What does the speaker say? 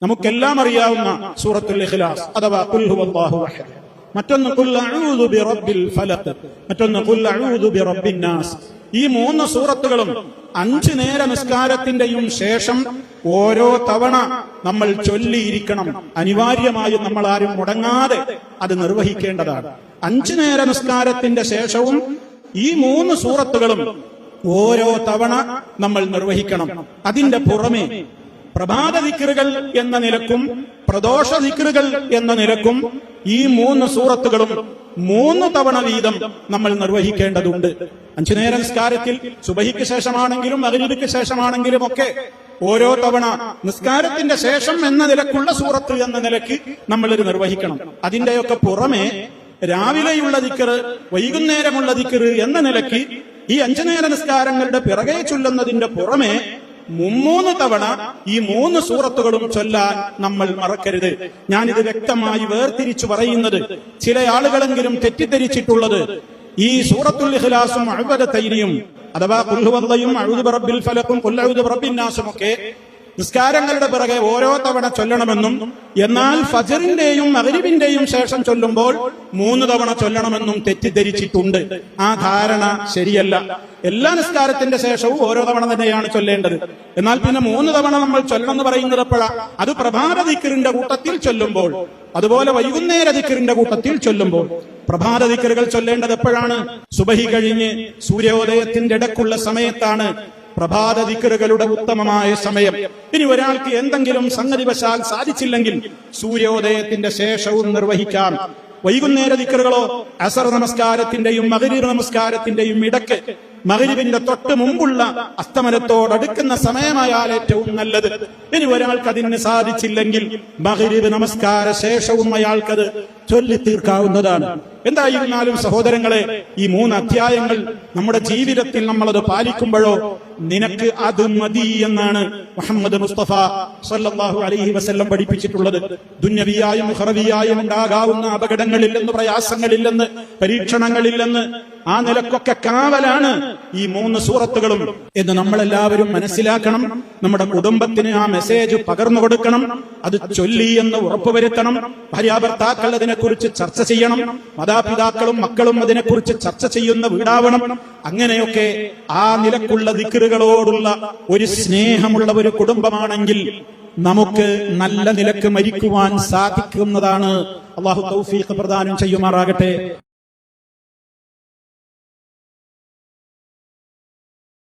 നമുക്കെല്ലാം അറിയാവുന്ന സൂറത്തുൽ ഇഖ്ലാസ് അഥവാ ഖുൽ ഹുവല്ലാഹു അഹദ്, മറ്റൊന്ന് ഖുൽ അഊദു ബിറബ്ബിൽ ഫലഖ്, മറ്റൊന്ന് ഖുൽ അഊദു ബിറബ്ബിൻ നാസ്. ഈ മൂന്ന് സൂറത്തുകളും 5 നേര നിസ്കാരത്തിന്റെയും ശേഷം ഓരോ തവണ നമ്മൾ ചൊല്ലിയിരിക്കണം. അനിവാര്യമായും നമ്മൾ ആരും മുടങ്ങാതെ അത് നിർവഹിക്കേണ്ടതാണ്. 5 നേര നിസ്കാരത്തിന്റെ ശേഷവും ഈ 3 സൂറത്തുകളും ഓരോ തവണ നമ്മൾ നിർവഹിക്കണം. അതിന്റെ പുറമെ പ്രഭാത ദിക്റുകൾ എന്ന നിലക്കും പ്രദോഷ ദിക്റുകൾ എന്ന നിലക്കും ഈ 3 സൂറത്തുകളും 3 തവണ വീതം നമ്മൾ നിർവഹിക്കേണ്ടതുണ്ട്. 5 നേര നിസ്കാരത്തിൽ സുബഹിക്ക് ശേഷമാണെങ്കിലും മഗ്രിബിക്ക് ശേഷമാണെങ്കിലും ഒക്കെ ഓരോ തവണ നിസ്കാരത്തിന്റെ ശേഷം എന്ന നിലക്കുള്ള സൂറത്ത് എന്ന നിലയ്ക്ക് നമ്മൾ ഇത് നിർവഹിക്കണം. അതിന്റെയൊക്കെ പുറമെ രാവിലെയുള്ള ദിക്റ്, വൈകുന്നേരമുള്ള ദിക്റ് എന്ന നിലയ്ക്ക് ഈ 5 നേര നിസ്കാരങ്ങളുടെ പിറകെ ചൊല്ലുന്നതിന്റെ പുറമെ 3 തവണ ഈ 3 സൂറത്തുകളും ചൊല്ലാൻ നമ്മൾ മറക്കരുത്. ഞാനിത് വ്യക്തമായി വേർതിരിച്ചു പറയുന്നത് ചില ആളുകളെങ്കിലും തെറ്റിദ്ധരിച്ചിട്ടുള്ളത് ഈ സൂറത്തുൽ ഇഖ്ലാസും അഅ്വദതൈനിയും അഥവാ ഖുൽ ഹുവല്ലയും അഊദു ബിറബ്ബിൽ ഫലഖും ഖുൽ അഊദു ബിറബ്ബിൻ നാസും ഒക്കെ നിസ്കാരങ്ങളുടെ പിറകെ ഓരോ തവണ ചൊല്ലണമെന്നും എന്നാൽ ഫജ്റിന്റെയും മഗ്രിബിന്റെയും ശേഷം ചൊല്ലുമ്പോൾ 3 തവണ ചൊല്ലണമെന്നും തെറ്റിദ്ധരിച്ചിട്ടുണ്ട്. ആ ധാരണ ശരിയല്ല. എല്ലാ നിസ്കാരത്തിന്റെ ശേഷവും ഓരോ തവണ തന്നെയാണ് ചൊല്ലേണ്ടത്. എന്നാൽ പിന്നെ 3 തവണ നമ്മൾ ചൊല്ലണമെന്ന് പറയുന്നത് എപ്പോഴാണ്? അത് പ്രഭാത ദിക്റിന്റെ കൂട്ടത്തിൽ ചൊല്ലുമ്പോൾ, അതുപോലെ വൈകുന്നേര ദിക്റിന്റെ കൂട്ടത്തിൽ ചൊല്ലുമ്പോൾ. പ്രഭാത ദിക്റുകൾ ചൊല്ലേണ്ടത് എപ്പോഴാണ്? സുബഹി കഴിഞ്ഞ് സൂര്യോദയത്തിന്റെ ഇടക്കുള്ള സമയത്താണ് പ്രഭാത ദിക്റുകളുടെ ഉത്തമമായ സമയം. ഇനി ഒരാൾക്ക് എന്തെങ്കിലും സംഗതിവശാൽ സാധിച്ചില്ലെങ്കിൽ സൂര്യോദയത്തിന്റെ ശേഷവും നിർവഹിക്കാം. വൈകുന്നേര ദിക്റുകളോ അസർ നമസ്കാരത്തിന്റെയും മഗ്രിബ് നമസ്കാരത്തിന്റെയും ഇടയ്ക്ക് മഗ്രിബിന്റെ തൊട്ട് മുമ്പുള്ള അസ്തമനത്തോടടുക്കുന്ന സമയമായാൽ ഏറ്റവും നല്ലത്. ഇനി ഒരാൾക്ക് അതിന് സാധിച്ചില്ലെങ്കിൽ മഗ്രിബ് നമസ്കാര ശേഷവും അയാൾക്കത് ചൊല്ലി തീർക്കാവുന്നതാണ്. എന്തായിരുന്നാലും സഹോദരങ്ങളെ, ഈ 3 അധ്യായങ്ങൾ നമ്മുടെ ജീവിതത്തിൽ നമ്മളത് പാലിക്കുമ്പോഴോ നിനക്ക് അത് മതി എന്നാണ് മുഹമ്മദ് മുസ്തഫ സല്ലല്ലാഹു അലൈഹി വസല്ലം പഠിപ്പിച്ചിട്ടുള്ളത്. ദുന്യവിയായും ഉഖറവിയായും ഉണ്ടാകാവുന്ന അപകടങ്ങളിൽ നിന്ന്, പ്രയാസങ്ങളിൽ നിന്ന്, പരീക്ഷണങ്ങളിൽ നിന്ന് ആ നിലക്കൊക്കെ കാവലാണ് ഈ 3 സൂറത്തുകളും എന്ന് നമ്മളെല്ലാവരും മനസ്സിലാക്കണം. നമ്മുടെ കുടുംബത്തിന് ആ മെസ്സേജ് പകർന്നു കൊടുക്കണം. അത് ചൊല്ലി എന്ന് ഉറപ്പുവരുത്തണം. ഭാര്യാഭർത്താക്കൾ അതിനെക്കുറിച്ച് ചർച്ച ചെയ്യണം. മാതാപിതാക്കളും മക്കളും അതിനെക്കുറിച്ച് ചർച്ച ചെയ്യുന്ന വീടാവണം. അങ്ങനെയൊക്കെ ആ നിലക്കുള്ള ദിക്റുകളോടുള്ള ഒരു സ്നേഹമുള്ള ഒരു കുടുംബമാണെങ്കിൽ നമുക്ക് നല്ല നിലക്ക് മരിക്കുവാൻ സാധിക്കുന്നതാണ്. അല്ലാഹു തൗഫീഖ് പ്രദാനം ചെയ്യുമാറാകട്ടെ.